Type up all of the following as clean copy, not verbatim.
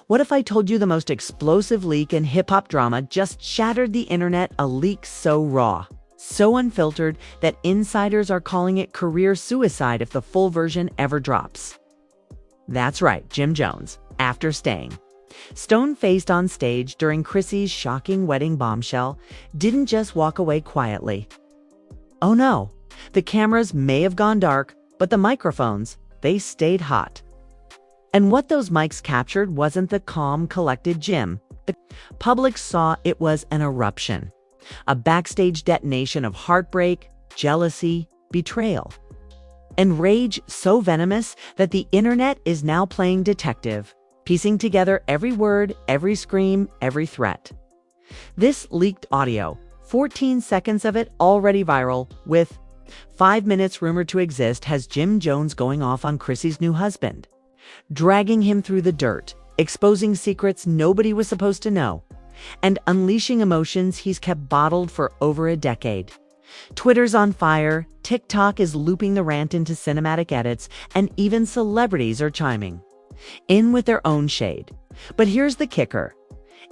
What if I told you the most explosive leak in hip-hop drama just shattered the internet? A leak so raw, so unfiltered that insiders are calling it career suicide if the full version ever drops. That's right, Jim Jones, after staying stone-faced on stage during Chrissy's shocking wedding bombshell, didn't just walk away quietly. Oh no, the cameras may have gone dark, but the microphones, they stayed hot. And what those mics captured wasn't the calm, collected Jim. The public saw it was an eruption, a backstage detonation of heartbreak, jealousy, betrayal, and rage so venomous that the internet is now playing detective, piecing together every word, every scream, every threat. This leaked audio, 14 seconds of it already viral, with 5 minutes rumored to exist, has Jim Jones going off on Chrissy's new husband, dragging him through the dirt, exposing secrets nobody was supposed to know, and unleashing emotions he's kept bottled for over a decade. Twitter's on fire, TikTok is looping the rant into cinematic edits, and even celebrities are chiming in with their own shade. But here's the kicker.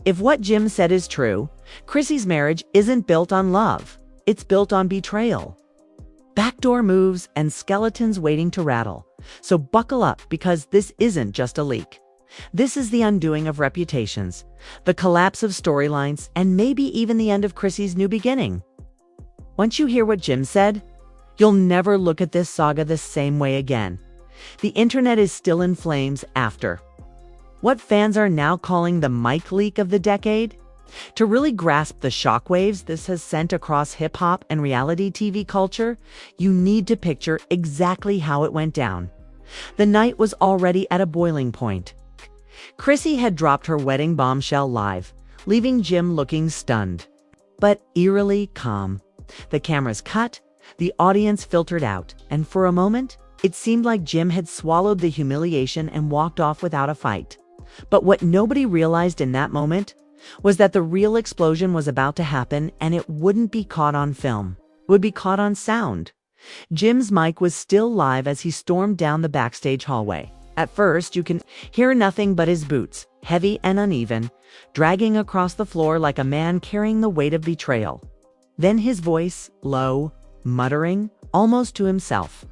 If what Jim said is true, Chrissy's marriage isn't built on love. It's built on betrayal, backdoor moves, and skeletons waiting to rattle. So buckle up, because this isn't just a leak. This is the undoing of reputations, the collapse of storylines, and maybe even the end of Chrissy's new beginning. Once you hear what Jim said, you'll never look at this saga the same way again. The internet is still in flames after what fans are now calling the mic leak of the decade. To really grasp the shockwaves this has sent across hip-hop and reality TV culture, you need to picture exactly how it went down. The night was already at a boiling point. Chrissy had dropped her wedding bombshell live, leaving Jim looking stunned, but eerily calm. The cameras cut, the audience filtered out, and for a moment, it seemed like Jim had swallowed the humiliation and walked off without a fight. But what nobody realized in that moment was that the real explosion was about to happen, and it wouldn't be caught on film. It would be caught on sound. Jim's mic was still live as he stormed down the backstage hallway. At first, you can hear nothing but his boots, heavy and uneven, dragging across the floor like a man carrying the weight of betrayal. Then his voice, low, muttering, almost to himself.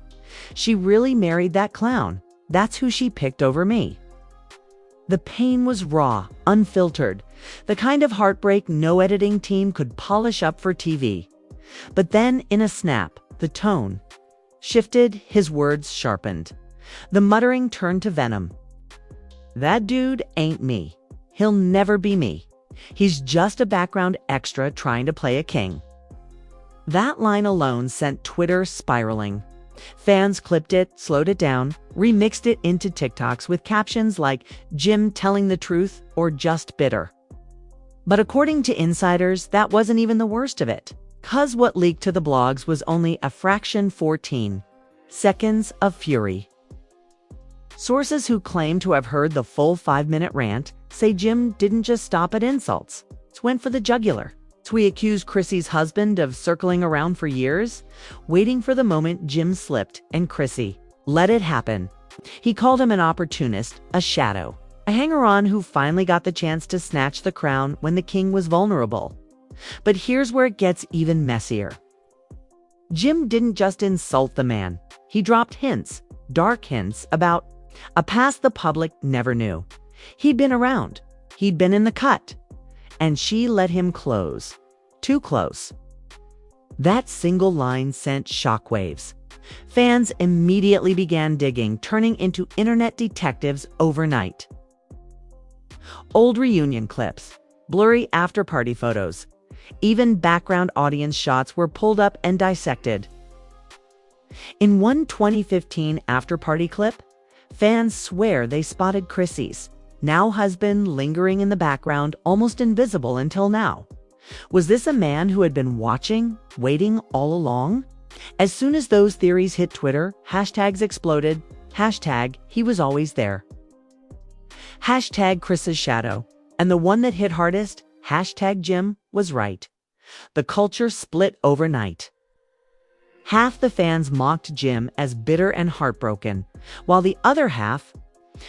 She really married that clown. That's who she picked over me. The pain was raw, unfiltered, the kind of heartbreak no editing team could polish up for TV. But then, in a snap, the tone shifted, his words sharpened. The muttering turned to venom. That dude ain't me. He'll never be me. He's just a background extra trying to play a king. That line alone sent Twitter spiraling. Fans clipped it, slowed it down, remixed it into TikToks with captions like "Jim telling the truth" or "just bitter." But according to insiders, that wasn't even the worst of it. 'Cause what leaked to the blogs was only a fraction 14 seconds of fury. Sources who claim to have heard the full 5-minute rant say Jim didn't just stop at insults. He went for the jugular. We accused Chrissy's husband of circling around for years, waiting for the moment Jim slipped, and Chrissy let it happen. He called him an opportunist, a shadow, a hanger-on who finally got the chance to snatch the crown when the king was vulnerable. But here's where it gets even messier. Jim didn't just insult the man. He dropped hints, dark hints, about a past the public never knew. He'd been around. He'd been in the cut. And she let him close. Too close. That single line sent shockwaves. Fans immediately began digging, turning into internet detectives overnight. Old reunion clips, blurry after-party photos, even background audience shots were pulled up and dissected. In one 2015 after-party clip, fans swear they spotted Chrissy's now husband lingering in the background, almost invisible until now. Was this a man who had been watching, waiting all along? As soon as those theories hit Twitter, hashtags exploded. Hashtag he was always there. Hashtag Chris's shadow. And the one that hit hardest, hashtag Jim was right. The culture split overnight. Half the fans mocked Jim as bitter and heartbroken, while the other half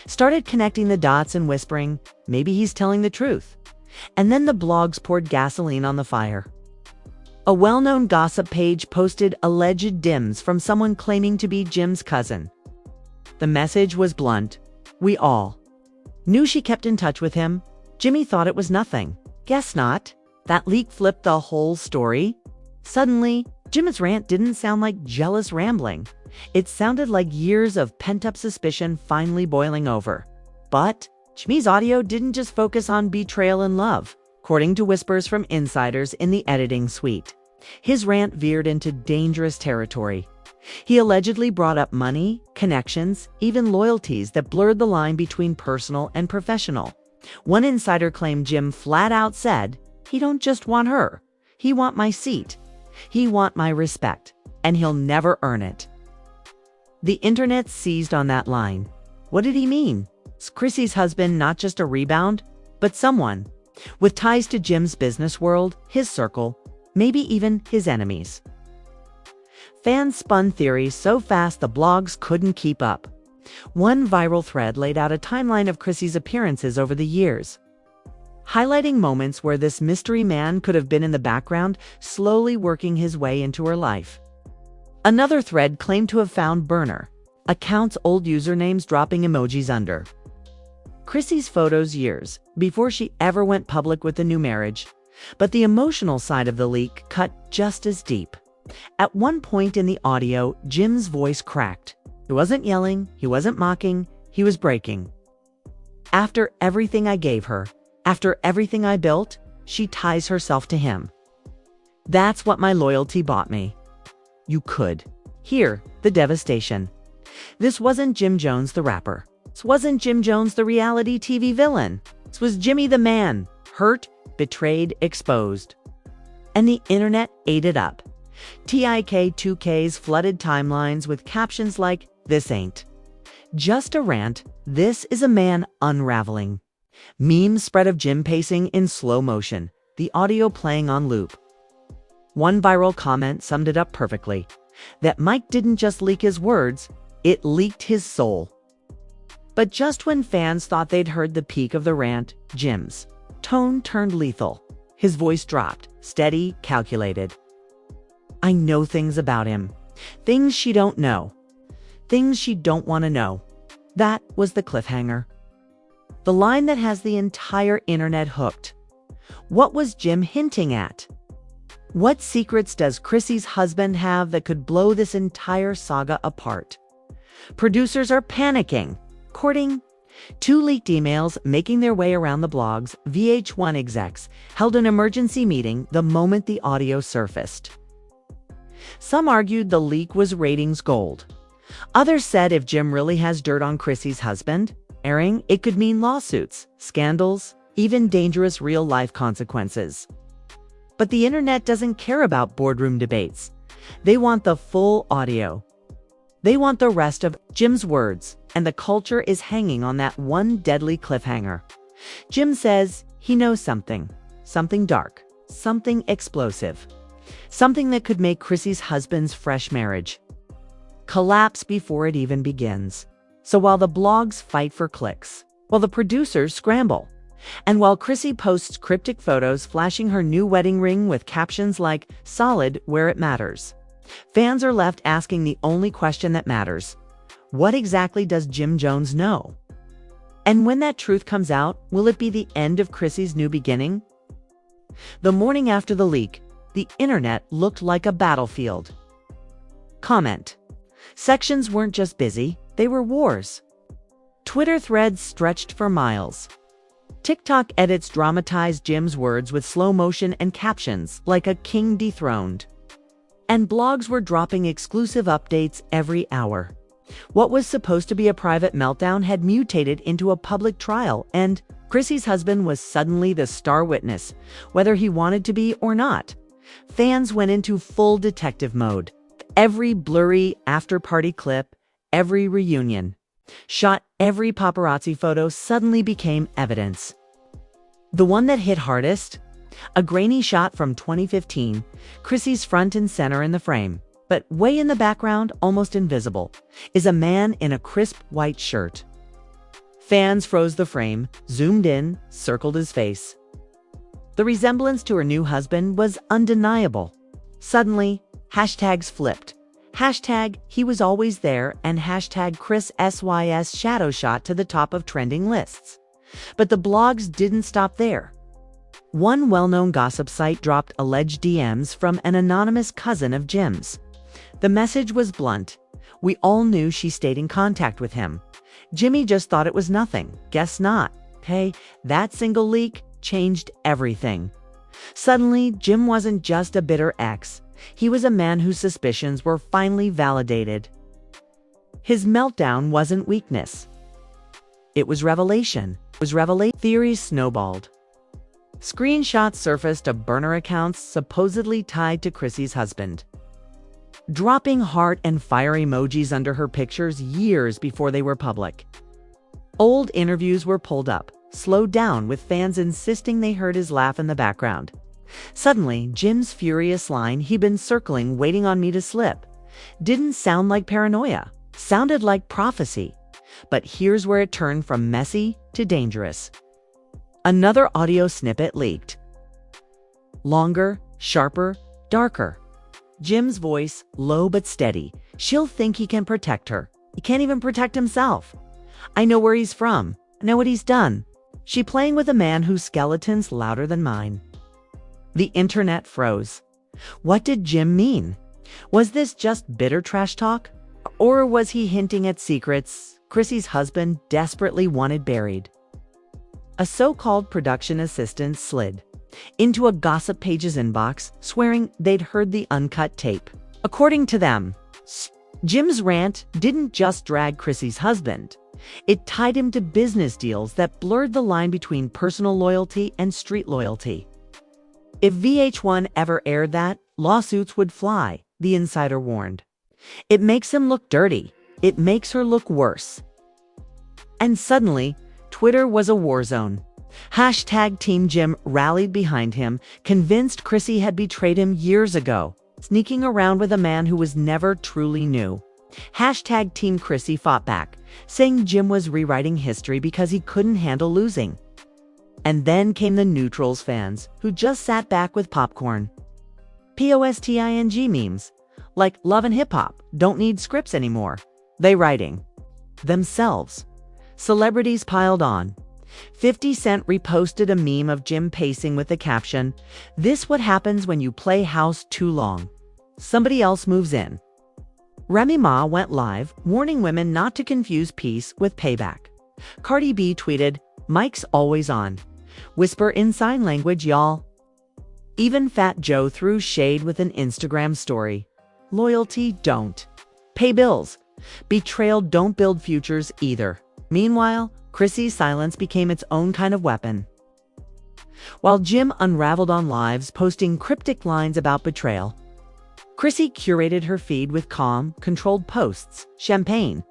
Started connecting the dots and whispering, maybe he's telling the truth. And then the blogs poured gasoline on the fire. A well-known gossip page posted alleged DMs from someone claiming to be Jim's cousin. The message was blunt. We all knew she kept in touch with him. Jimmy thought it was nothing. Guess not. That leak flipped the whole story. Suddenly, Jim's rant didn't sound like jealous rambling. It sounded like years of pent-up suspicion finally boiling over. But Jimmy's audio didn't just focus on betrayal and love, according to whispers from insiders in the editing suite. His rant veered into dangerous territory. He allegedly brought up money, connections, even loyalties that blurred the line between personal and professional. One insider claimed Jim flat out said, "He don't just want her. He want my seat. He want my respect, and he'll never earn it." The internet seized on that line. What did he mean? Is Chrissy's husband not just a rebound, but someone with ties to Jim's business world, his circle, maybe even his enemies? Fans spun theories so fast the blogs couldn't keep up. One viral thread laid out a timeline of Chrissy's appearances over the years, highlighting moments where this mystery man could have been in the background, slowly working his way into her life. Another thread claimed to have found burner accounts, old usernames dropping emojis under Chrissy's photos years before she ever went public with the new marriage. But the emotional side of the leak cut just as deep. At one point in the audio, Jim's voice cracked. He wasn't yelling, he wasn't mocking, he was breaking. After everything I gave her, after everything I built, she ties herself to him. That's what my loyalty bought me. You could hear the devastation. This wasn't Jim Jones the rapper. This wasn't Jim Jones the reality TV villain. This was Jimmy the man, hurt, betrayed, exposed. And the internet ate it up. TIK2Ks flooded timelines with captions like, "This ain't just a rant, this is a man unraveling." Memes spread of Jim pacing in slow motion, the audio playing on loop. One viral comment summed it up perfectly. That Mike didn't just leak his words, it leaked his soul. But just when fans thought they'd heard the peak of the rant, Jim's tone turned lethal. His voice dropped, steady, calculated. "I know things about him. Things she don't know. Things she don't want to know." That was the cliffhanger. The line that has the entire internet hooked. What was Jim hinting at? What secrets does Chrissy's husband have that could blow this entire saga apart? Producers are panicking, courting. Two leaked emails making their way around the blogs. VH1 execs held an emergency meeting the moment the audio surfaced. Some argued the leak was ratings gold. Others said if Jim really has dirt on Chrissy's husband, airing it could mean lawsuits, scandals, even dangerous real-life consequences. But the internet doesn't care about boardroom debates. They want the full audio. They want the rest of Jim's words, and the culture is hanging on that one deadly cliffhanger. Jim says he knows something dark, something explosive, something that could make Chrissy's husband's fresh marriage collapse before it even begins. So while the blogs fight for clicks, while the producers scramble, and while Chrissy posts cryptic photos flashing her new wedding ring with captions like "solid where it matters," fans are left asking the only question that matters. What exactly does Jim Jones know? And when that truth comes out, will it be the end of Chrissy's new beginning? The morning after the leak, the internet looked like a battlefield. Comment sections weren't just busy, they were wars. Twitter threads stretched for miles. TikTok edits dramatized Jim's words with slow motion and captions like a king dethroned. And blogs were dropping exclusive updates every hour. What was supposed to be a private meltdown had mutated into a public trial, and Chrissy's husband was suddenly the star witness, whether he wanted to be or not. Fans went into full detective mode. Every blurry after-party clip, every reunion shot, every paparazzi photo suddenly became evidence. The one that hit hardest? A grainy shot from 2015, Chrissy's front and center in the frame, but way in the background, almost invisible, is a man in a crisp white shirt. Fans froze the frame, zoomed in, circled his face. The resemblance to her new husband was undeniable. Suddenly, hashtags flipped. Hashtag he was always there and hashtag Chris SYS shadow shot to the top of trending lists. But the blogs didn't stop there. One well-known gossip site dropped alleged DMs from an anonymous cousin of Jim's. The message was blunt. We all knew she stayed in contact with him. Jimmy just thought it was nothing. Guess not. Hey, that single leak changed everything. Suddenly, Jim wasn't just a bitter ex. He was a man whose suspicions were finally validated. His meltdown wasn't weakness. It was revelation. Theories snowballed. Screenshots surfaced of burner accounts supposedly tied to Chrissy's husband, dropping heart and fire emojis under her pictures years before they were public. Old interviews were pulled up, slowed down, with fans insisting they heard his laugh in the background. Suddenly, Jim's furious line, "He'd been circling, waiting on me to slip," didn't sound like paranoia, sounded like prophecy. But here's where it turned from messy to dangerous. Another audio snippet leaked. Longer, sharper, darker. Jim's voice, low but steady. "She'll think he can protect her. He can't even protect himself. I know where he's from. I know what he's done. She playing with a man whose skeleton's louder than mine." The internet froze. What did Jim mean? Was this just bitter trash talk? Or was he hinting at secrets Chrissy's husband desperately wanted buried? A so-called production assistant slid into a gossip page's inbox, swearing they'd heard the uncut tape. According to them, Jim's rant didn't just drag Chrissy's husband. It tied him to business deals that blurred the line between personal loyalty and street loyalty. If VH1 ever aired that, lawsuits would fly, the insider warned. It makes him look dirty. It makes her look worse. And suddenly, Twitter was a war zone. Hashtag Team Jim rallied behind him, convinced Chrissy had betrayed him years ago, sneaking around with a man who was never truly new. Hashtag Team Chrissy fought back, saying Jim was rewriting history because he couldn't handle losing. And then came the neutrals fans, who just sat back with popcorn. POSTING memes, like "Love and hip hop don't need scripts anymore." They writing themselves. Celebrities piled on. 50 Cent reposted a meme of Jim pacing with the caption, "This what happens when you play house too long. Somebody else moves in." Remy Ma went live, warning women not to confuse peace with payback. Cardi B tweeted, "Mic's always on. Whisper in sign language, y'all." Even Fat Joe threw shade with an Instagram story. Loyalty don't pay bills. Betrayal don't build futures either. Meanwhile, Chrissy's silence became its own kind of weapon. While Jim unraveled on lives, posting cryptic lines about betrayal, Chrissy curated her feed with calm, controlled posts, champagne,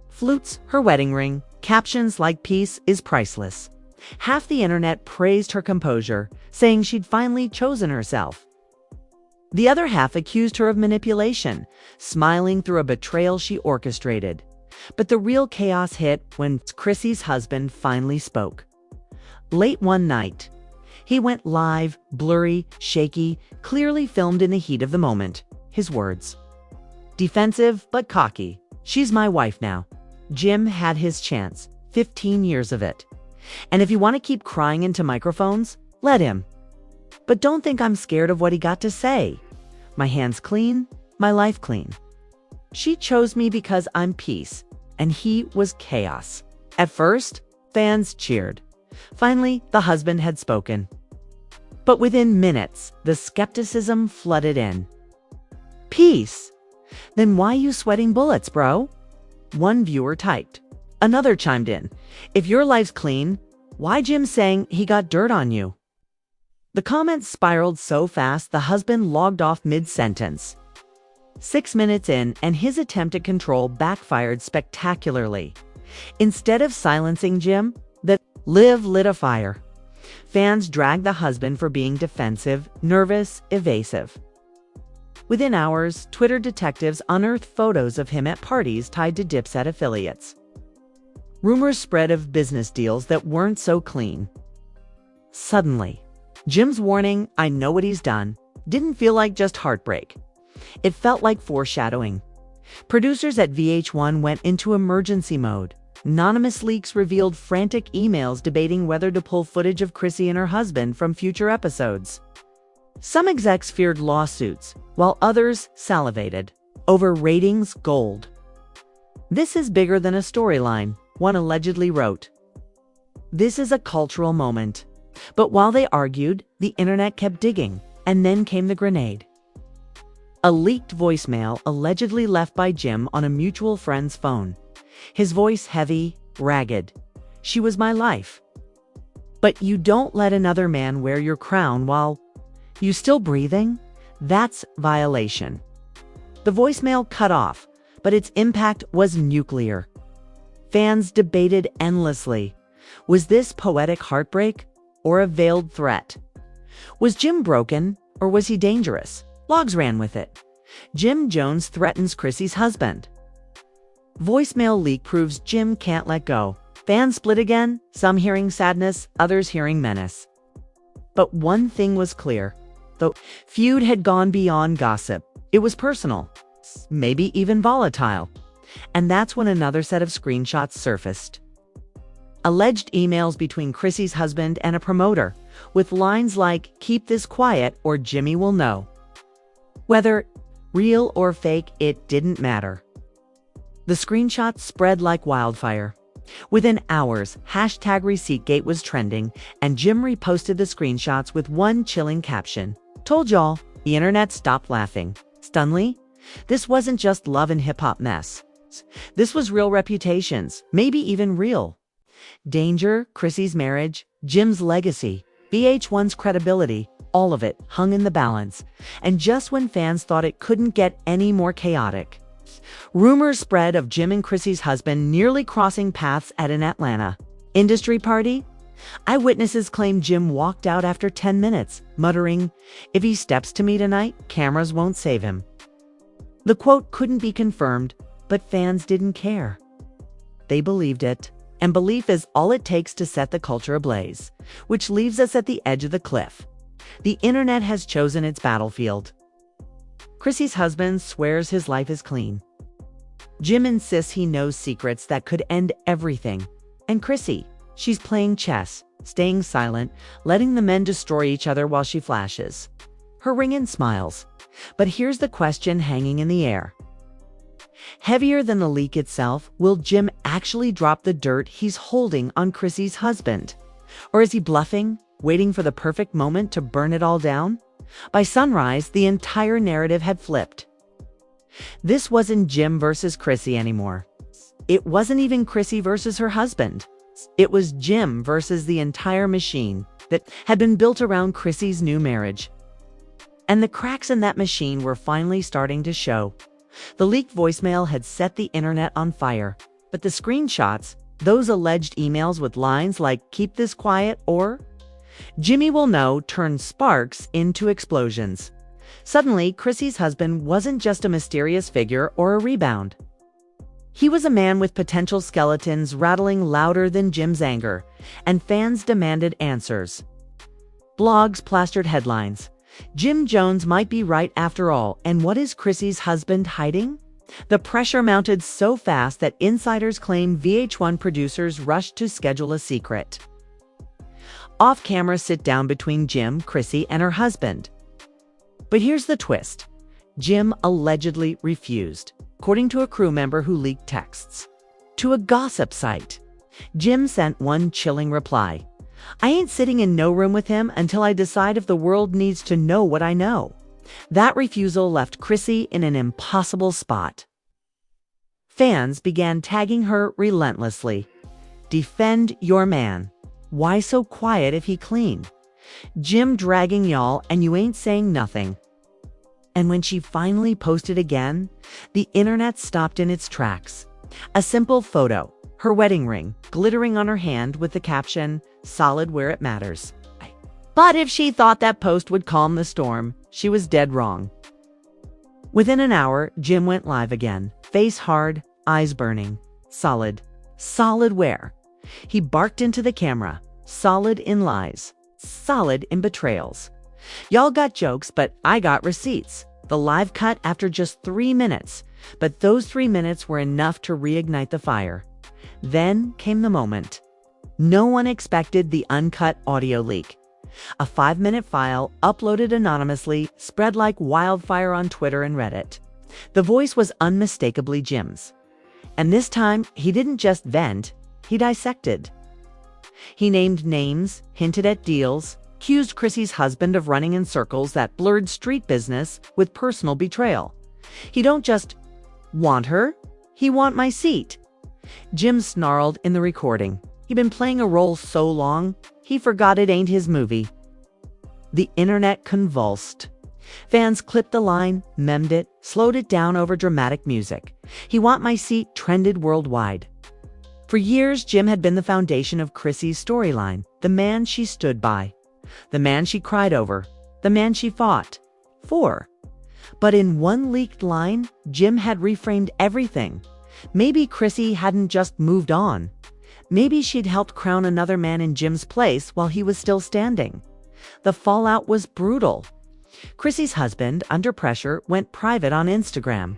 flutes, her wedding ring, captions like "Peace is priceless." Half the internet praised her composure, saying she'd finally chosen herself. The other half accused her of manipulation, smiling through a betrayal she orchestrated. But the real chaos hit when Chrissy's husband finally spoke. Late one night, he went live, blurry, shaky, clearly filmed in the heat of the moment. His words: defensive but cocky. "She's my wife now." Jim had his chance, 15 years of it. And if you want to keep crying into microphones, let him. But don't think I'm scared of what he got to say. My hands clean, my life clean. She chose me because I'm peace, and he was chaos. At first, fans cheered. Finally, the husband had spoken. But within minutes, the skepticism flooded in. "Peace? Then why you sweating bullets, bro?" One viewer typed. Another chimed in, "If your life's clean, why Jim saying he got dirt on you?" The comments spiraled so fast the husband logged off mid-sentence. 6 minutes in, and his attempt at control backfired spectacularly. Instead of silencing Jim, the live lit a fire. Fans dragged the husband for being defensive, nervous, evasive. Within hours, Twitter detectives unearthed photos of him at parties tied to Dipset affiliates. Rumors spread of business deals that weren't so clean. Suddenly, Jim's warning, "I know what he's done," didn't feel like just heartbreak. It felt like foreshadowing. Producers at VH1 went into emergency mode. Anonymous leaks revealed frantic emails debating whether to pull footage of Chrissy and her husband from future episodes. Some execs feared lawsuits, while others salivated over ratings gold. "This is bigger than a storyline," one allegedly wrote. "This is a cultural moment." But while they argued, the internet kept digging, and then came the grenade. A leaked voicemail allegedly left by Jim on a mutual friend's phone. His voice heavy, ragged. "She was my life. But you don't let another man wear your crown while you still breathing? That's violation." The voicemail cut off, but its impact was nuclear. Fans debated endlessly. Was this poetic heartbreak or a veiled threat? Was Jim broken or was he dangerous? Logs ran with it. Jim Jones threatens Chrissy's husband. Voicemail leak proves Jim can't let go. Fans split again, some hearing sadness, others hearing menace. But one thing was clear. The feud had gone beyond gossip. It was personal, maybe even volatile. And that's when another set of screenshots surfaced. Alleged emails between Chrissy's husband and a promoter, with lines like, "Keep this quiet or Jimmy will know." Whether real or fake, it didn't matter. The screenshots spread like wildfire. Within hours, #ReceiptGate was trending, and Jim reposted the screenshots with one chilling caption. "Told y'all." The internet stopped laughing. Stunningly, this wasn't just love and hip-hop mess. This was real reputations, maybe even real danger, Chrissy's marriage, Jim's legacy, VH1's credibility, all of it hung in the balance. And just when fans thought it couldn't get any more chaotic, rumors spread of Jim and Chrissy's husband nearly crossing paths at an Atlanta industry party. Eyewitnesses claim Jim walked out after 10 minutes, muttering, "If he steps to me tonight, cameras won't save him." The quote couldn't be confirmed, but fans didn't care. They believed it. And belief is all it takes to set the culture ablaze, which leaves us at the edge of the cliff. The internet has chosen its battlefield. Chrissy's husband swears his life is clean. Jim insists he knows secrets that could end everything. And Chrissy, she's playing chess, staying silent, letting the men destroy each other while she flashes her ring and smiles. But here's the question hanging in the air. Heavier than the leak itself, will Jim actually drop the dirt he's holding on Chrissy's husband? Or is he bluffing, waiting for the perfect moment to burn it all down? By sunrise, the entire narrative had flipped. This wasn't Jim versus Chrissy anymore. It wasn't even Chrissy versus her husband. It was Jim versus the entire machine that had been built around Chrissy's new marriage. And the cracks in that machine were finally starting to show. The leaked voicemail had set the internet on fire, but the screenshots, those alleged emails with lines like "Keep this quiet" or "Jimmy will know," turned sparks into explosions. Suddenly, Chrissy's husband wasn't just a mysterious figure or a rebound. He was a man with potential skeletons rattling louder than Jim's anger, and fans demanded answers. Blogs plastered headlines. Jim Jones might be right after all, and what is Chrissy's husband hiding? The pressure mounted so fast that insiders claim VH1 producers rushed to schedule a secret off-camera sit-down between Jim, Chrissy, and her husband. But here's the twist. Jim allegedly refused, according to a crew member who leaked texts to a gossip site. Jim sent one chilling reply. "I ain't sitting in no room with him until I decide if the world needs to know what I know." That refusal left Chrissy in an impossible spot. Fans began tagging her relentlessly. "Defend your man. Why so quiet if he clean? Jim dragging y'all and you ain't saying nothing." And when she finally posted again, the internet stopped in its tracks. A simple photo, her wedding ring, glittering on her hand with the caption, "Solid where it matters." But if she thought that post would calm the storm, she was dead wrong. Within an hour, Jim went live again, face hard, eyes burning. "Solid. solid where? He barked into the camera, solid in lies, solid in betrayals. Y'all got jokes, but I got receipts. The live cut after just 3 minutes, but those 3 minutes were enough to reignite the fire. Then came the moment. No one expected the uncut audio leak. A 5-minute file, uploaded anonymously, spread like wildfire on Twitter and Reddit. The voice was unmistakably Jim's. And this time, he didn't just vent, he dissected. He named names, hinted at deals, accused Chrissy's husband of running in circles that blurred street business with personal betrayal. He don't just want her, he want my seat. Jim snarled in the recording. He'd been playing a role so long, he forgot it ain't his movie. The internet convulsed. Fans clipped the line, memed it, slowed it down over dramatic music. He want my seat trended worldwide. For years, Jim had been the foundation of Chrissy's storyline, the man she stood by, the man she cried over, the man she fought for. But in one leaked line, Jim had reframed everything. Maybe Chrissy hadn't just moved on. Maybe she'd helped crown another man in Jim's place while he was still standing. The fallout was brutal. Chrissy's husband, under pressure, went private on Instagram.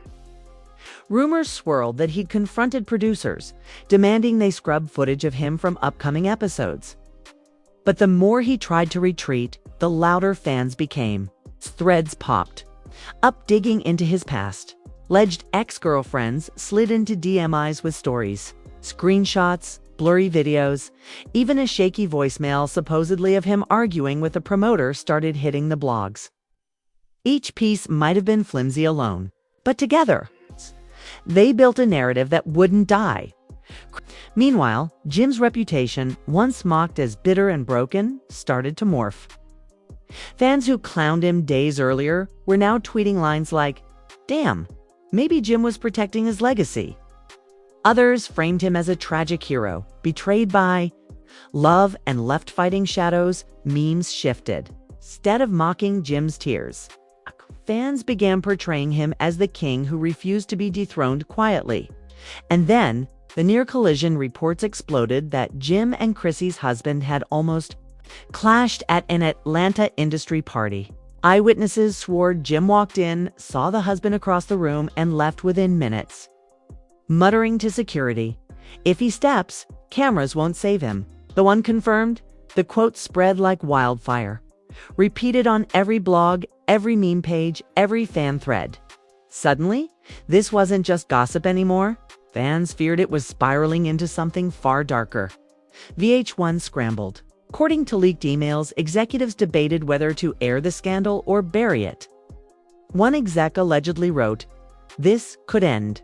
Rumors swirled that he'd confronted producers, demanding they scrub footage of him from upcoming episodes. But the more he tried to retreat, the louder fans became. Threads popped, up digging into his past. Alleged ex-girlfriends slid into DMs with stories, screenshots, blurry videos, even a shaky voicemail supposedly of him arguing with a promoter started hitting the blogs. Each piece might have been flimsy alone, but together, they built a narrative that wouldn't die. Meanwhile, Jim's reputation, once mocked as bitter and broken, started to morph. Fans who clowned him days earlier were now tweeting lines like, "Damn, maybe Jim was protecting his legacy." Others framed him as a tragic hero, betrayed by love and left fighting shadows. Memes shifted. Instead of mocking Jim's tears, fans began portraying him as the king who refused to be dethroned quietly. And then, the near collision reports exploded that Jim and Chrissy's husband had almost clashed at an Atlanta industry party. Eyewitnesses swore Jim walked in, saw the husband across the room, and left within minutes, muttering to security, "If he steps, cameras won't save him." The one confirmed, the quote spread like wildfire, repeated on every blog, every meme page, every fan thread. Suddenly, this wasn't just gossip anymore. Fans feared it was spiraling into something far darker. VH1 scrambled. According to leaked emails, executives debated whether to air the scandal or bury it. One exec allegedly wrote, "This could end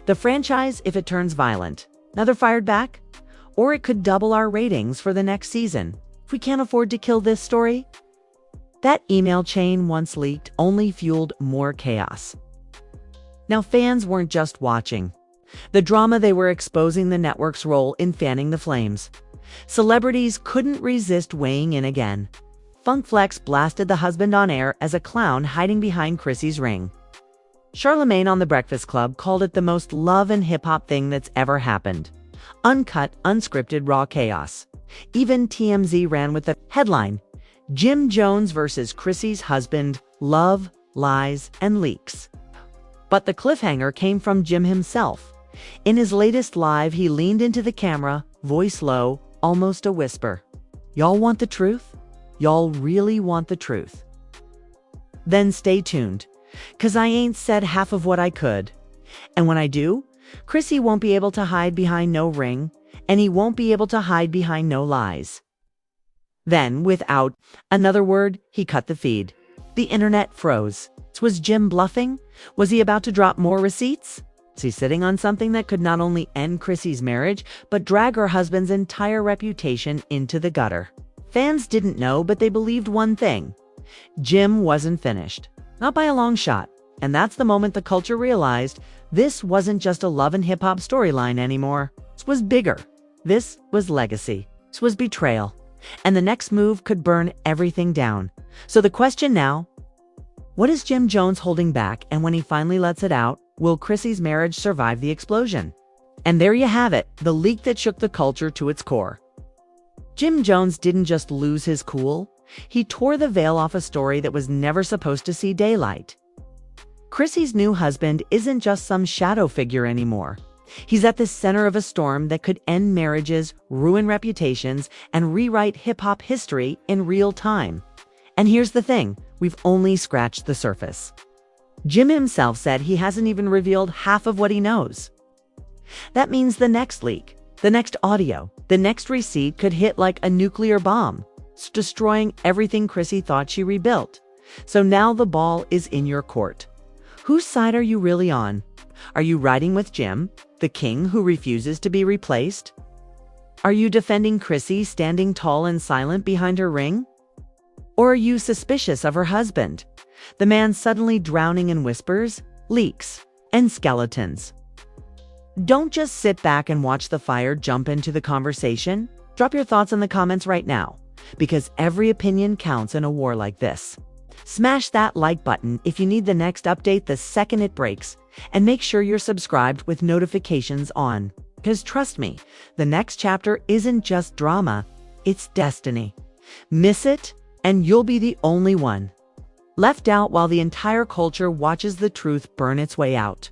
the franchise if it turns violent." Another fired back, "Or it could double our ratings for the next season. If we can't afford to kill this story." That email chain, once leaked, only fueled more chaos. Now, fans weren't just watching the drama, they were exposing the network's role in fanning the flames. Celebrities couldn't resist weighing in again. Funk Flex blasted the husband on air as a clown hiding behind Chrissy's ring. Charlemagne on The Breakfast Club called it the most love and hip-hop thing that's ever happened. Uncut, unscripted, raw chaos. Even TMZ ran with the headline, "Jim Jones versus Chrissy's husband, love, lies, and leaks." But the cliffhanger came from Jim himself. In his latest live, he leaned into the camera, voice low, almost a whisper. "Y'all want the truth? Y'all really want the truth? Then stay tuned, 'cause I ain't said half of what I could. And when I do, Chrissy won't be able to hide behind no ring, and he won't be able to hide behind no lies." Then, without another word, he cut the feed. The internet froze. Was Jim bluffing? Was he about to drop more receipts? Was he sitting on something that could not only end Chrissy's marriage, but drag her husband's entire reputation into the gutter? Fans didn't know, but they believed one thing. Jim wasn't finished. Not by a long shot. And that's the moment the culture realized this wasn't just a love and hip-hop storyline anymore. This was bigger. This was legacy. This was betrayal. And the next move could burn everything down. So the question now, what is Jim Jones holding back? And when he finally lets it out, will Chrissy's marriage survive the explosion? And there you have it, the leak that shook the culture to its core. Jim Jones didn't just lose his cool, he tore the veil off a story that was never supposed to see daylight. Chrissy's new husband isn't just some shadow figure anymore. He's at the center of a storm that could end marriages, ruin reputations, and rewrite hip-hop history in real time. And here's the thing, we've only scratched the surface. Jim himself said he hasn't even revealed half of what he knows. That means the next leak, the next audio, the next receipt could hit like a nuclear bomb, destroying everything Chrissy thought she rebuilt. So now the ball is in your court. Whose side are you really on? Are you riding with Jim, the king who refuses to be replaced? Are you defending Chrissy standing tall and silent behind her ring? Or are you suspicious of her husband, the man suddenly drowning in whispers, leaks, and skeletons? Don't just sit back and watch the fire jump into the conversation. Drop your thoughts in the comments right now, because every opinion counts in a war like this. Smash that like button if you need the next update the second it breaks, and make sure you're subscribed with notifications on. Because trust me, the next chapter isn't just drama, it's destiny. Miss it, and you'll be the only one left out while the entire culture watches the truth burn its way out.